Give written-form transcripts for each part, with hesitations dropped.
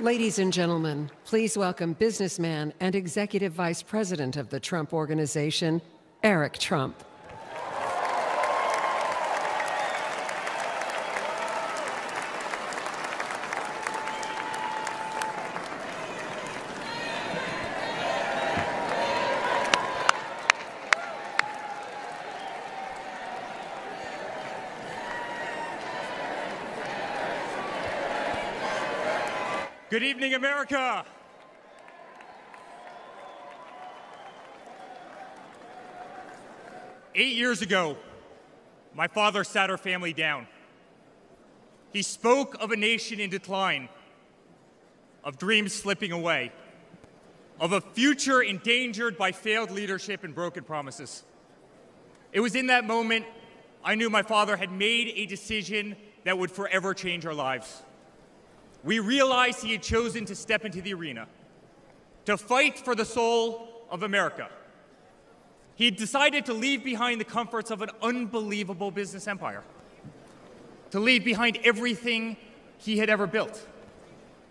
Ladies and gentlemen, please welcome businessman and Executive Vice President of the Trump Organization, Eric Trump. Good evening, America. Eight years ago, my father sat our family down. He spoke of a nation in decline, of dreams slipping away, of a future endangered by failed leadership and broken promises. It was in that moment I knew my father had made a decision that would forever change our lives. We realized he had chosen to step into the arena, to fight for the soul of America. He had decided to leave behind the comforts of an unbelievable business empire, to leave behind everything he had ever built,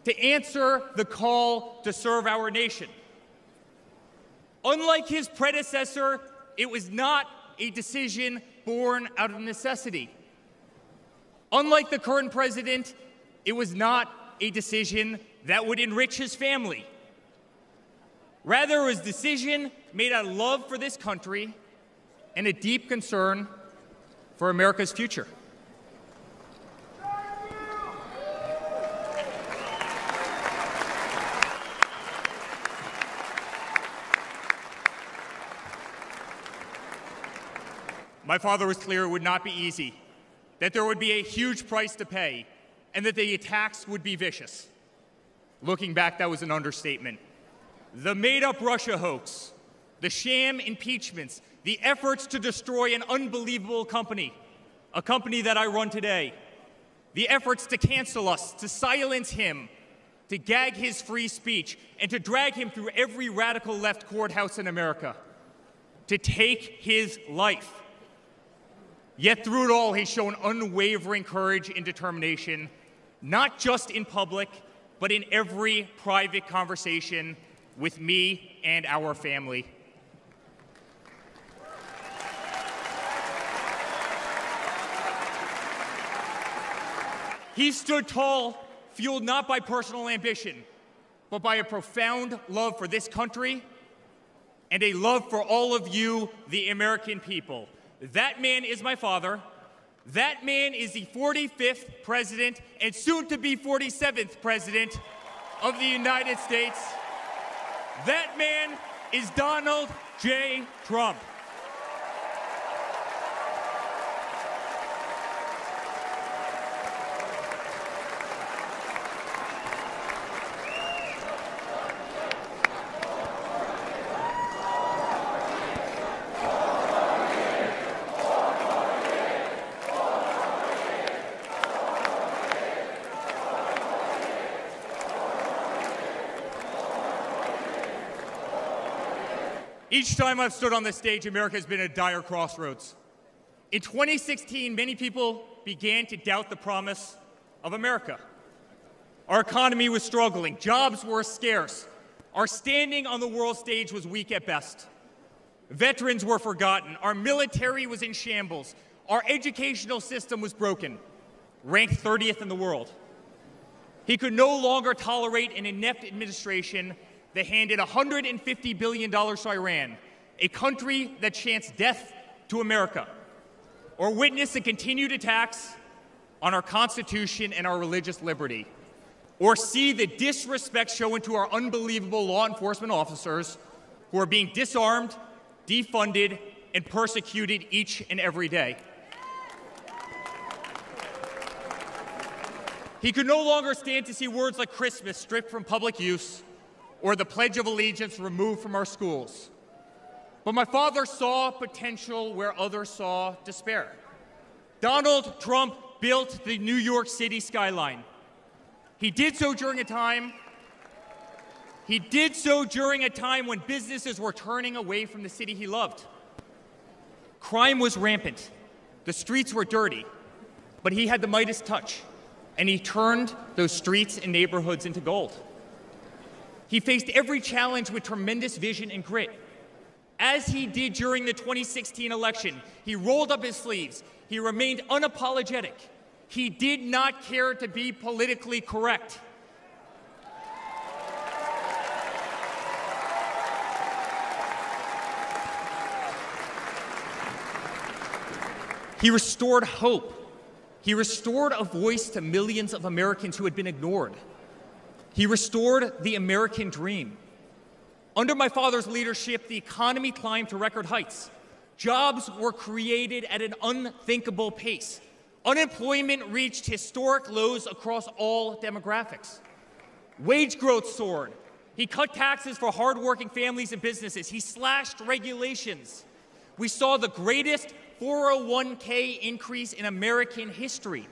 to answer the call to serve our nation. Unlike his predecessor, it was not a decision born out of necessity. Unlike the current president, it was not a decision that would enrich his family. Rather, it was a decision made out of love for this country and a deep concern for America's future. My father was clear it would not be easy, that there would be a huge price to pay, and that the attacks would be vicious. Looking back, that was an understatement. The made-up Russia hoax, the sham impeachments, the efforts to destroy an unbelievable company, a company that I run today, the efforts to cancel us, to silence him, to gag his free speech, and to drag him through every radical left courthouse in America, to take his life. Yet through it all, he's shown unwavering courage and determination, not just in public, but in every private conversation with me and our family. He stood tall, fueled not by personal ambition, but by a profound love for this country and a love for all of you, the American people. That man is my father. That man is the 45th president and soon to be 47th president of the United States. That man is Donald J. Trump. Each time I've stood on this stage, America has been at a dire crossroads. In 2016, many people began to doubt the promise of America. Our economy was struggling, jobs were scarce, our standing on the world stage was weak at best. Veterans were forgotten, our military was in shambles, our educational system was broken, ranked 30th in the world. He could no longer tolerate an inept administration that handed $150 billion to Iran, a country that chants death to America, or witness the continued attacks on our Constitution and our religious liberty, or see the disrespect shown to our unbelievable law enforcement officers who are being disarmed, defunded, and persecuted each and every day. He could no longer stand to see words like Christmas stripped from public use, or the Pledge of Allegiance removed from our schools. But my father saw potential where others saw despair. Donald Trump built the New York City skyline. He did so during a time when businesses were turning away from the city he loved. Crime was rampant. The streets were dirty, but he had the Midas touch. and he turned those streets and neighborhoods into gold. He faced every challenge with tremendous vision and grit. As he did during the 2016 election, he rolled up his sleeves. He remained unapologetic. He did not care to be politically correct. He restored hope. He restored a voice to millions of Americans who had been ignored. He restored the American dream. Under my father's leadership, the economy climbed to record heights. Jobs were created at an unthinkable pace. Unemployment reached historic lows across all demographics. Wage growth soared. He cut taxes for hardworking families and businesses. He slashed regulations. We saw the greatest 401k increase in American history.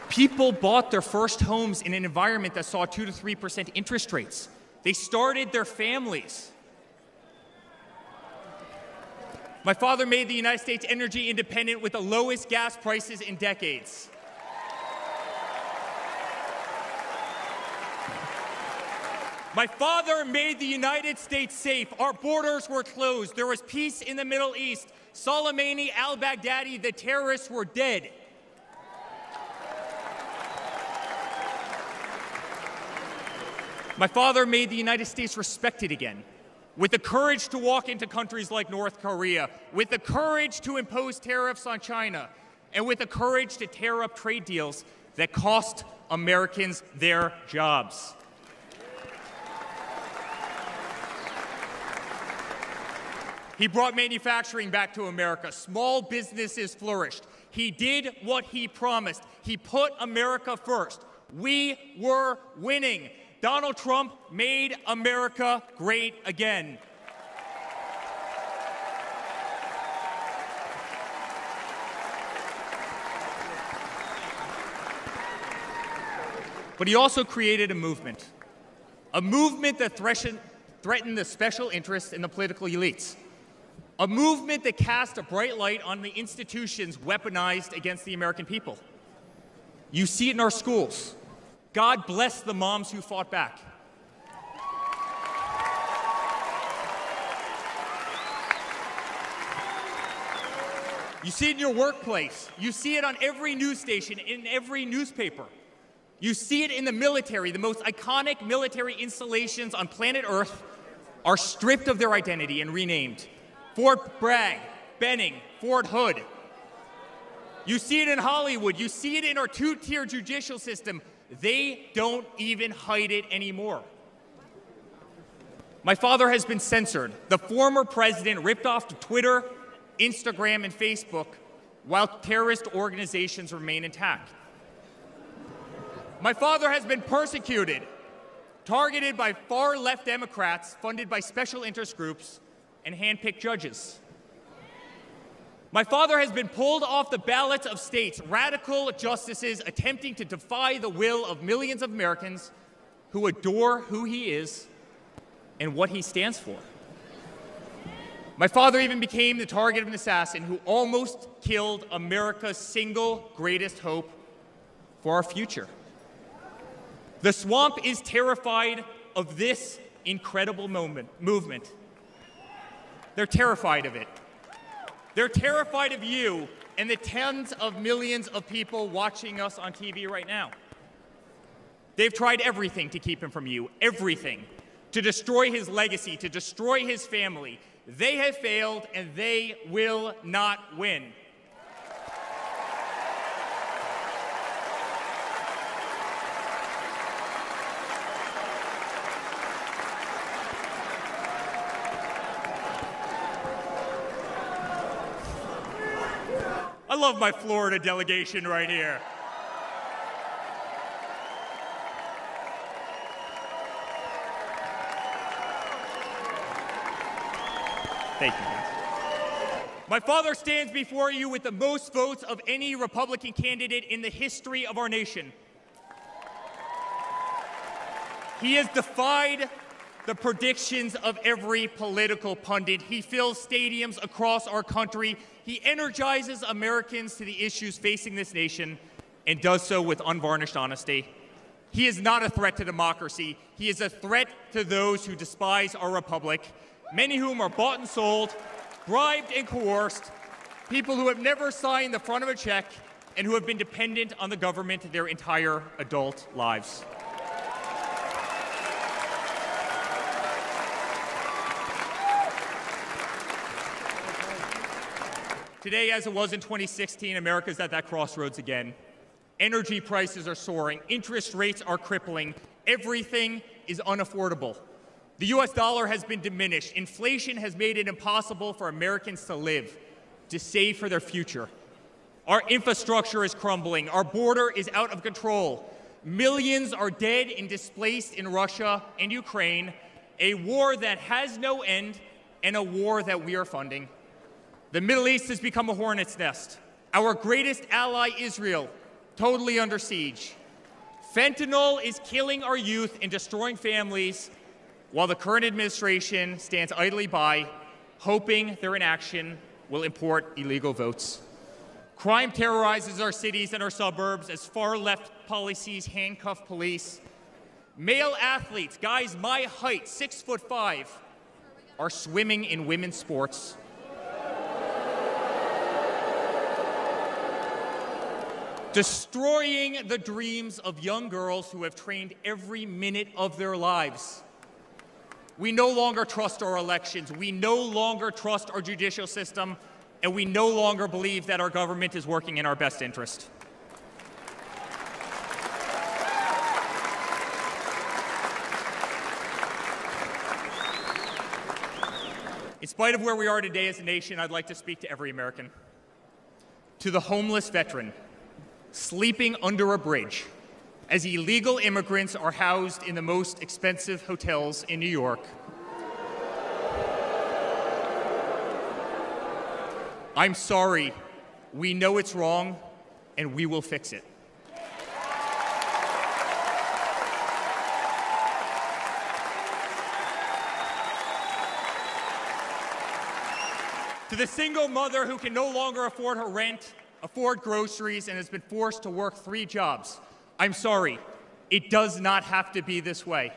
People bought their first homes in an environment that saw 2 to 3% interest rates. They started their families. My father made the United States energy independent with the lowest gas prices in decades. My father made the United States safe. Our borders were closed. There was peace in the Middle East. Soleimani, al-Baghdadi, the terrorists were dead. My father made the United States respected again, with the courage to walk into countries like North Korea, with the courage to impose tariffs on China, and with the courage to tear up trade deals that cost Americans their jobs. He brought manufacturing back to America. Small businesses flourished. He did what he promised. He put America first. We were winning. Donald Trump made America great again. But he also created a movement that threatened the special interests in the political elites. A movement that cast a bright light on the institutions weaponized against the American people. You see it in our schools. God bless the moms who fought back. You see it in your workplace. You see it on every news station, in every newspaper. You see it in the military. The most iconic military installations on planet Earth are stripped of their identity and renamed. Fort Bragg, Benning, Fort Hood. You see it in Hollywood. You see it in our two-tier judicial system. They don't even hide it anymore. My father has been censored. The former president ripped off Twitter, Instagram, and Facebook, while terrorist organizations remain intact. My father has been persecuted, targeted by far-left Democrats, funded by special interest groups, and hand-picked judges. My father has been pulled off the ballots of states, radical justices attempting to defy the will of millions of Americans who adore who he is and what he stands for. My father even became the target of an assassin who almost killed America's single greatest hope for our future. The swamp is terrified of this incredible movement. They're terrified of it. They're terrified of you and the tens of millions of people watching us on TV right now. They've tried everything to keep him from you, everything, to destroy his legacy, to destroy his family. They have failed, and they will not win. I love my Florida delegation right here. Thank you, guys. My father stands before you with the most votes of any Republican candidate in the history of our nation. He has defied the predictions of every political pundit. He fills stadiums across our country. He energizes Americans to the issues facing this nation and does so with unvarnished honesty. He is not a threat to democracy. He is a threat to those who despise our republic, many whom are bought and sold, bribed and coerced, people who have never signed the front of a check and who have been dependent on the government their entire adult lives. Today, as it was in 2016, America's at that crossroads again. Energy prices are soaring. Interest rates are crippling. Everything is unaffordable. The US dollar has been diminished. Inflation has made it impossible for Americans to live, to save for their future. Our infrastructure is crumbling. Our border is out of control. Millions are dead and displaced in Russia and Ukraine, a war that has no end and a war that we are funding. The Middle East has become a hornet's nest. Our greatest ally, Israel, totally under siege. Fentanyl is killing our youth and destroying families, while the current administration stands idly by, hoping their inaction will import illegal votes. Crime terrorizes our cities and our suburbs as far-left policies handcuff police. Male athletes, guys my height, 6'5", are swimming in women's sports. Destroying the dreams of young girls who have trained every minute of their lives. We no longer trust our elections. We no longer trust our judicial system. And we no longer believe that our government is working in our best interest. In spite of where we are today as a nation, I'd like to speak to every American. To the homeless veteran sleeping under a bridge as illegal immigrants are housed in the most expensive hotels in New York. I'm sorry. We know it's wrong, and we will fix it. To the single mother who can no longer afford her rent, afford groceries, and has been forced to work 3 jobs, I'm sorry. It does not have to be this way.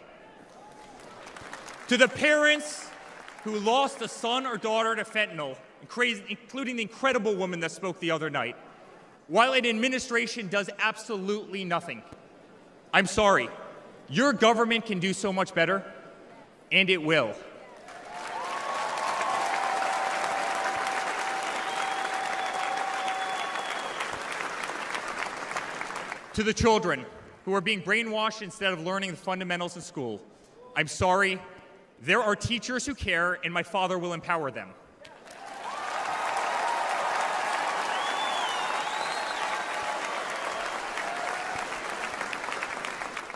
To the parents who lost a son or daughter to fentanyl, including the incredible woman that spoke the other night, while an administration does absolutely nothing, I'm sorry. Your government can do so much better, and it will. To the children who are being brainwashed instead of learning the fundamentals in school, I'm sorry. There are teachers who care, and my father will empower them.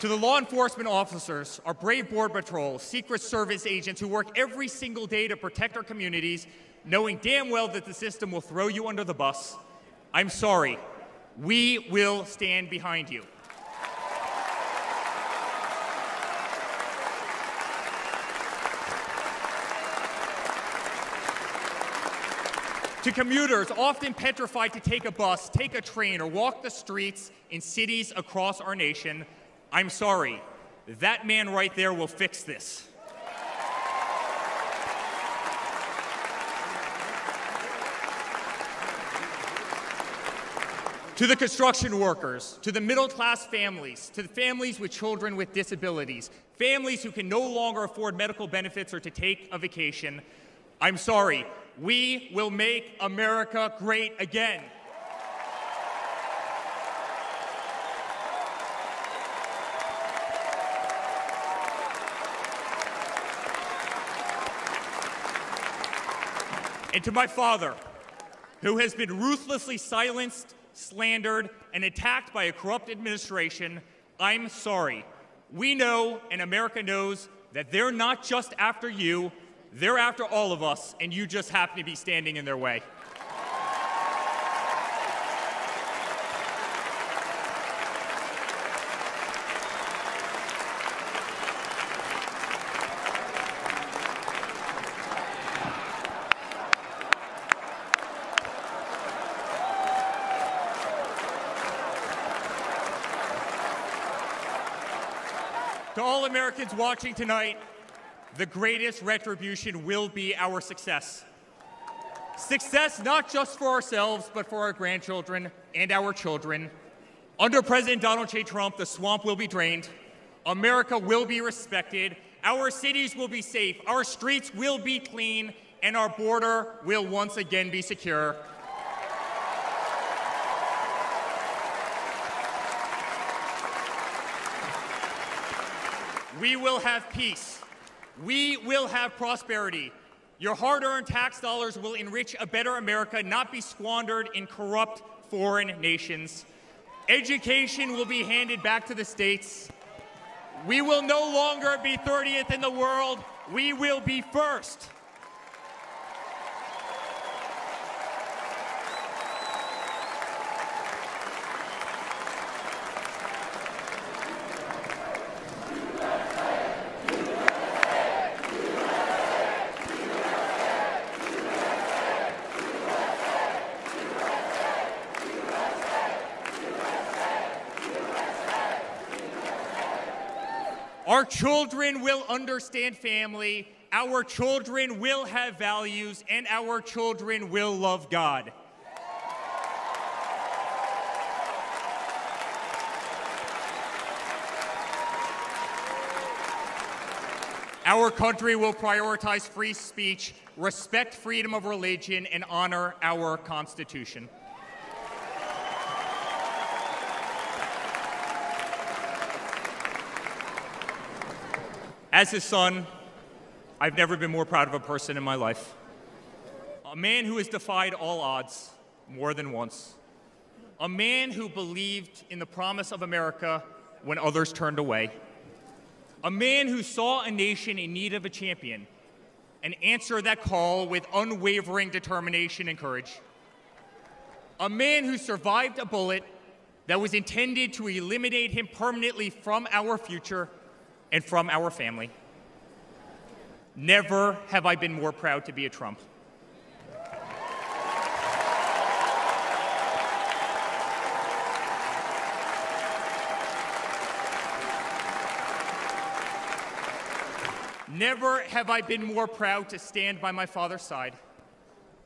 To the law enforcement officers, our brave Border Patrol, Secret Service agents who work every single day to protect our communities, knowing damn well that the system will throw you under the bus, I'm sorry. We will stand behind you. To commuters often petrified to take a bus, take a train, or walk the streets in cities across our nation, I'm sorry. That man right there will fix this. To the construction workers, to the middle-class families, to the families with children with disabilities, families who can no longer afford medical benefits or to take a vacation, I'm sorry. We will make America great again. And to my father, who has been ruthlessly silenced, slandered, and attacked by a corrupt administration, I'm sorry. We know, and America knows, that they're not just after you, they're after all of us, and you just happen to be standing in their way. To all Americans watching tonight, the greatest retribution will be our success. Success not just for ourselves, but for our grandchildren and our children. Under President Donald J. Trump, the swamp will be drained, America will be respected, our cities will be safe, our streets will be clean, and our border will once again be secure. We will have peace. We will have prosperity. Your hard-earned tax dollars will enrich a better America, not be squandered in corrupt foreign nations. Education will be handed back to the states. We will no longer be 30th in the world. We will be first. Our children will understand family, our children will have values, and our children will love God. Our country will prioritize free speech, respect freedom of religion, and honor our Constitution. As his son, I've never been more proud of a person in my life. A man who has defied all odds more than once. A man who believed in the promise of America when others turned away. A man who saw a nation in need of a champion and answered that call with unwavering determination and courage. A man who survived a bullet that was intended to eliminate him permanently from our future and from our family. Never have I been more proud to be a Trump. Never have I been more proud to stand by my father's side.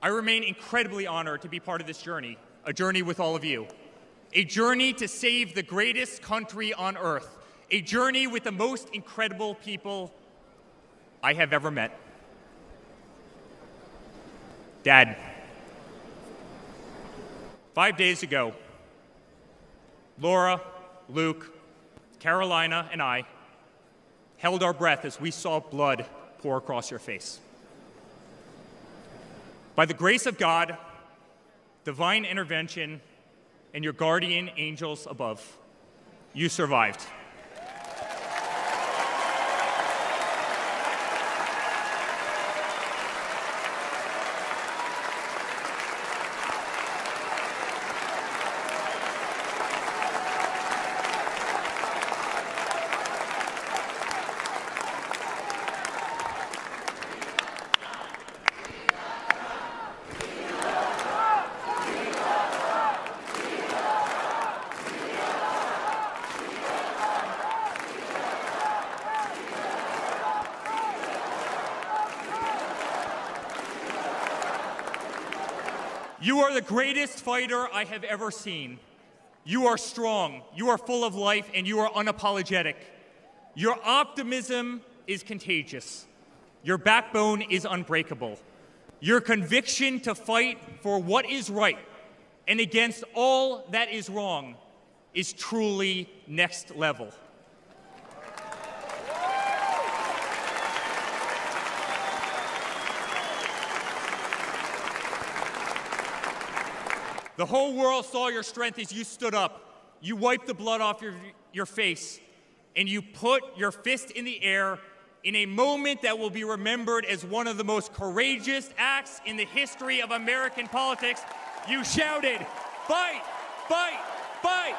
I remain incredibly honored to be part of this journey, a journey with all of you, a journey to save the greatest country on earth, a journey with the most incredible people I have ever met. Dad, 5 days ago, Laura, Luke, Carolina, and I held our breath as we saw blood pour across your face. By the grace of God, divine intervention, and your guardian angels above, you survived. You are the greatest fighter I have ever seen. You are strong, you are full of life, and you are unapologetic. Your optimism is contagious. Your backbone is unbreakable. Your conviction to fight for what is right and against all that is wrong is truly next level. The whole world saw your strength as you stood up. You wiped the blood off your face, and you put your fist in the air in a moment that will be remembered as one of the most courageous acts in the history of American politics. You shouted, "Fight! Fight! Fight!"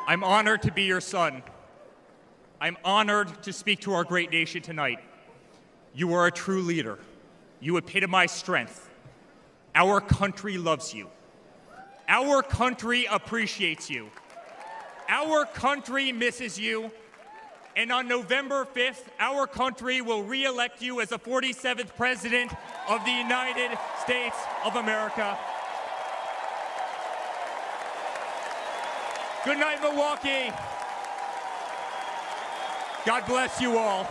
I'm honored to be your son. I'm honored to speak to our great nation tonight. You are a true leader. You epitomize strength. Our country loves you. Our country appreciates you. Our country misses you. And on November 5th, our country will re-elect you as the 47th President of the United States of America. Good night, Milwaukee. God bless you all.